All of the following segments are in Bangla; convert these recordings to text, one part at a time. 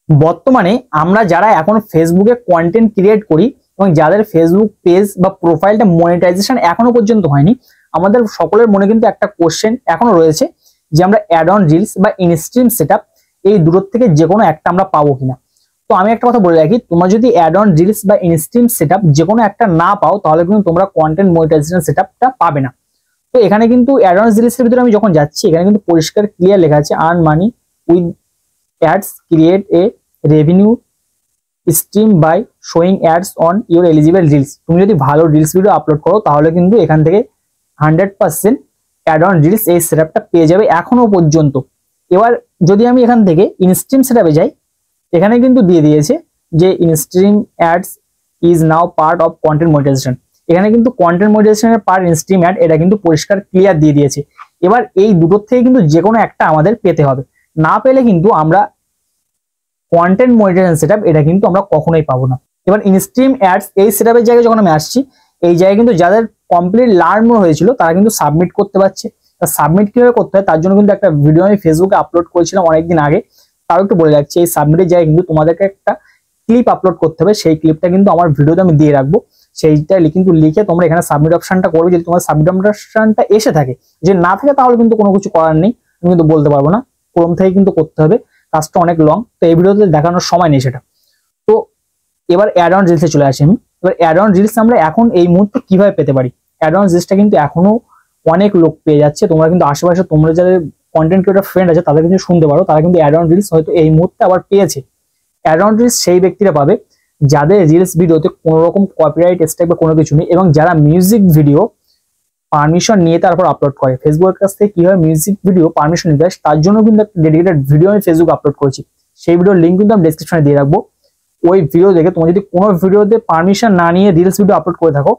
বর্তমানে আমরা যারা এখন ফেসবুকে কন্টেন্ট ক্রিয়েট করি এবং যাদের ফেসবুক পেজ বা প্রোফাইলটা মনিটাইজেশন এখনো পর্যন্ত হয়নি, আমাদের সকলের মনে কিন্তু একটা কোশ্চেন এখনো রয়েছে যে আমরা অ্যাড অন রিলস বা ইনস্ট্রিম সেটআপ এই দুটোর থেকে যে কোনো একটা আমরা পাবো কিনা। তো আমি একটা কথা বলে রাখি, তোমরা যদি অ্যাড অন রিলস বা ইনস্ট্রিম সেটআপ যে কোনো একটা না পাও তাহলে কিন্তু তোমরা কন্টেন্ট মনিটাইজেশন সেটআপটা পাবে না। তো এখানে কিন্তু অ্যাড অন রিলসের ভিতরে আমি যখন যাচ্ছি, এখানে কিন্তু পরিষ্কার ক্লিয়ার লেখা আছে earn money with ads, create a revenue stream by showing ads on your eligible reels. তুমি যদি ভালো রিলস ভিডিও আপলোড করো তাহলে কিন্তু এখান থেকে 100% অ্যাড অন রিলস এই সেটআপটা পেয়ে যাবে এখনো পর্যন্ত। এবার যদি আমি এখান থেকে ইনস্ট্রিম সেটআপে যাই, এখানে কিন্তু দিয়ে দিয়েছে যে instream ads is now part of content monetization. এখানে কিন্তু কন্টেন্ট মনিটাইজেশনের পার ইনস্ট্রিম অ্যাড এটা কিন্তু পরিষ্কার ক্লিয়ার দিয়ে দিয়েছে। এবার এই দুটোর থেকে কিন্তু যে কোনো একটা আমাদের পেতে হবে, না পেলে কিন্তু আমরা কন্টেন্ট মনিটাইজেশন সেটআপ এটা কিন্তু আমরা কখনোই পাবো না। এবার ইনস্ট্রিম অ্যাডস এই সেটআপের জায়গায় যখন আমি আসছি, এই জায়গায় কিন্তু যাদের কমপ্লিট লার্ন হয়েছিল তারা কিন্তু সাবমিট করতে পারছে। সাবমিট কিভাবে করতে হয় তার জন্য কিন্তু একটা ভিডিও আমি ফেসবুকে আপলোড করেছিলাম অনেকদিন আগে, তাও একটু বলে রাখছি। এই সাবমিটের জায়গায় কিন্তু তোমাদেরকে একটা ক্লিপ আপলোড করতে হবে, সেই ক্লিপটা কিন্তু আমার ভিডিওতে আমি দিয়ে রাখবো। সেইটা কিন্তু লিখে তোমরা এখানে সাবমিট অপশনটা করবে। যদি তোমার সাবমিট অপশনটা এসে থাকে, যে না থাকে তাহলে কিন্তু কোনো কিছু করার নেই, আমি কিন্তু বলতে পারবো না, ক্রোম থেকে কিন্তু করতে হবে, কাজটা অনেক লং, তো এই ভিডিওতে দেখানোর সময় নেই সেটা। তো এবার অ্যাড অন রিলসে চলে আসি আমি। এবার অ্যাড অন রিলস আমরা এখন এই মুহূর্তে কিভাবে পেতে পারি? অ্যাড অন রিলসটা কিন্তু এখনো অনেক লোক পেয়ে যাচ্ছে। তোমরা কিন্তু আশেপাশে তোমরা যাদের কন্টেন্ট ক্রিয়েটর ফ্রেন্ড আছে তাদের কিন্তু শুনতে পারো, তারা কিন্তু অ্যাড অন রিলস হয়তো এই মুহূর্তে আবার পেয়েছে। অ্যাড অন রিলস সেই ব্যক্তিরা পাবে যাদের রিলস ভিডিওতে কোনো রকম কপিরাইট স্ট্রাইক বা কোনো কিছু নেই, এবং যারা মিউজিক ভিডিও পারমিশন নিয়ে তারপর আপলোড করে। ফেসবুকের কাছ থেকে কিভাবে মিউজিক ভিডিও পারমিশন নিতে হয় তার জন্য কিন্তু একটা ডেডিকেটেড ভিডিও আমি ফেসবুক আপলোড করেছি, সেই ভিডিওর লিঙ্ক কিন্তু আমি ডেসক্রিপশনে দিয়ে রাখবো। ওই ভিডিও দেখে তোমরা যদি কোনো ভিডিওতে পারমিশন না নিয়ে রিলস ভিডিও আপলোড করে থাকো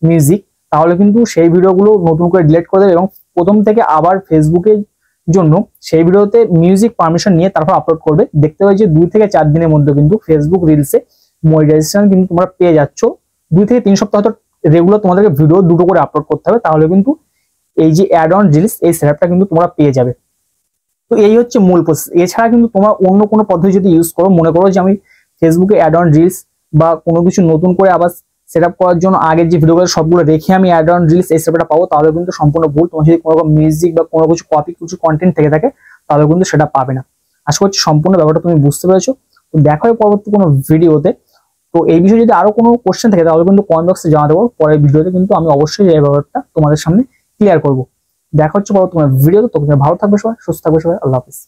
মিউজিক, তাহলে কিন্তু সেই ভিডিওগুলো নতুন করে ডিলিট করে দেবে এবং প্রথম থেকে আবার ফেসবুকের জন্য সেই ভিডিওতে মিউজিক পারমিশন নিয়ে তারপর আপলোড করবে। দেখতে পাই যে 2 থেকে 4 দিনের মধ্যে কিন্তু ফেসবুক রিলসে মনিটাইজেশন কিন্তু তোমরা পেয়ে যাচ্ছ। 2 থেকে 3 সপ্তাহ তো রেগুলার তোমাদেরকে ভিডিও দুটো করে আপলোড করতে হবে, তাহলে কিন্তু এই যে অ্যাড অন রিলস এই সেটআপটা কিন্তু তোমরা পেয়ে যাবে। তো এই হচ্ছে মূল প্রসেস। এছাড়া কিন্তু তোমরা অন্য কোনো পদ্ধতি যদি ইউজ করো, মনে করো যে আমি ফেসবুকে অ্যাড অন রিলস বা কোনো কিছু নতুন করে আবার সেটআপ করার জন্য আগের যে ভিডিওগুলো সবগুলো রেখে আমি অ্যাড অন রিলস এই সেটআপটা পাবো, তাহলে কিন্তু সম্পূর্ণ ভুল। তোমার যদি কোনো রকম মিউজিক বা কোনো কিছু কপি কিছু কন্টেন্ট থেকে থাকে তাহলে কিন্তু সেটা পাবে না। আশা করছি সম্পূর্ণ ব্যাপারটা তুমি বুঝতে পেরেছো। তো দেখা হবে পরবর্তী কোনো ভিডিওতে। তো এই বিষয়ে যদি আরো কোনো কোশ্চেন থাকে তাহলে কিন্তু কমেন্ট বক্সে জানাতে পারো, পরের ভিডিওতে কিন্তু আমি অবশ্যই এই ব্যাপারটা তোমাদের সামনে ক্লিয়ার করবো। দেখা হচ্ছে পরবর্তী কোনো ভিডিওতে। তো ভালো থাকবে সবাই, সুস্থ থাকবে সবাই, আল্লাহ হাফিজ।